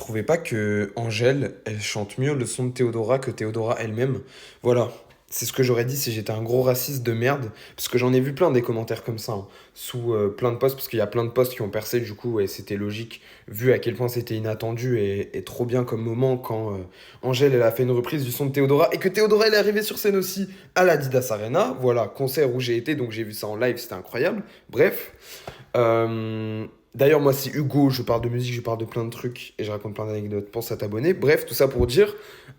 trouvez pas que Angèle, elle chante mieux le son de Théodora que Théodora elle-même? Voilà, c'est ce que j'aurais dit si j'étais un gros raciste de merde, parce que j'en ai vu plein des commentaires comme ça, hein, sous plein de posts, parce qu'il y a plein de posts qui ont percé du coup, et c'était logique, vu à quel point c'était inattendu et trop bien comme moment quand Angèle, elle a fait une reprise du son de Théodora, et que Théodora, elle est arrivée sur scène aussi à la Didas Arena, voilà, concert où j'ai été, donc j'ai vu ça en live, c'était incroyable, bref. Euh, D'ailleurs, moi, c'est Hugo, je parle de musique, je parle de plein de trucs et je raconte plein d'anecdotes. Pense à t'abonner. Bref, tout ça pour dire,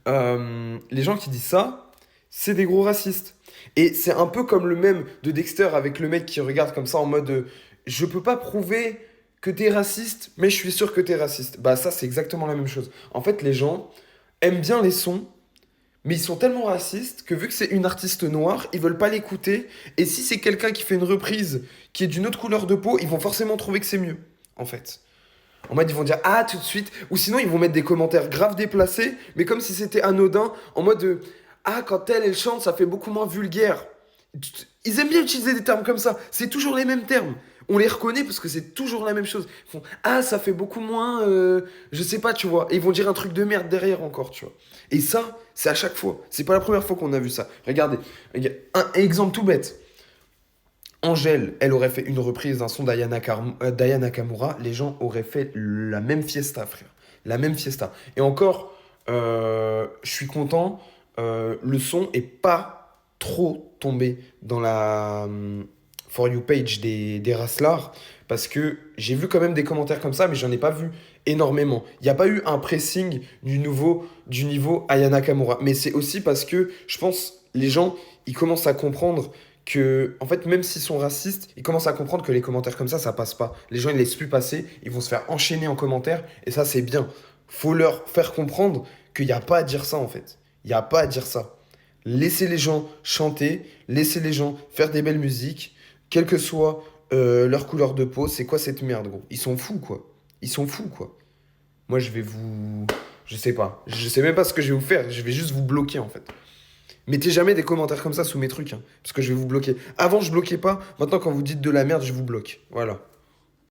les gens qui disent ça, c'est des gros racistes. Et c'est un peu comme le mème de Dexter avec le mec qui regarde comme ça en mode je peux pas prouver que t'es raciste, mais je suis sûr que t'es raciste. Bah, ça, c'est exactement la même chose. En fait, les gens aiment bien les sons, mais ils sont tellement racistes que vu que c'est une artiste noire, ils veulent pas l'écouter. Et si c'est quelqu'un qui fait une reprise qui est d'une autre couleur de peau, ils vont forcément trouver que c'est mieux, en fait. En mode, ils vont dire ah tout de suite, ou sinon ils vont mettre des commentaires grave déplacés, mais comme si c'était anodin, en mode ah quand elle chante, ça fait beaucoup moins vulgaire. Ils aiment bien utiliser des termes comme ça, c'est toujours les mêmes termes. On les reconnaît parce que c'est toujours la même chose. Ils font ah ça fait beaucoup moins, je sais pas, tu vois. Et ils vont dire un truc de merde derrière encore, tu vois. Et ça, c'est à chaque fois. C'est pas la première fois qu'on a vu ça. Regardez, un exemple tout bête. Angèle, elle aurait fait une reprise d'un son d'Aya Nakamura, les gens auraient fait la même fiesta, frère. La même fiesta. Et encore, je suis content, le son est pas trop tombé dans la For You page des Rasslars, parce que j'ai vu quand même des commentaires comme ça, mais j'en ai pas vu énormément. Il n'y a pas eu un pressing du niveau Aya Nakamura. Mais c'est aussi parce que, je pense, les gens, ils commencent à comprendre que, en fait, même s'ils sont racistes, ils commencent à comprendre que les commentaires comme ça passe pas. Les gens, ils laissent plus passer, ils vont se faire enchaîner en commentaire, et ça, c'est bien. Faut leur faire comprendre qu'il n'y a pas à dire ça, en fait. Il n'y a pas à dire ça. Laissez les gens chanter, laissez les gens faire des belles musiques, quelle que soit leur couleur de peau. C'est quoi cette merde, gros? Ils sont fous, quoi. Ils sont fous, quoi. Moi, je vais vous... Je sais pas. Je sais même pas ce que je vais vous faire. Je vais juste vous bloquer, en fait. Mettez jamais des commentaires comme ça sous mes trucs, hein, parce que je vais vous bloquer. Avant, je bloquais pas. Maintenant, quand vous dites de la merde, je vous bloque. Voilà.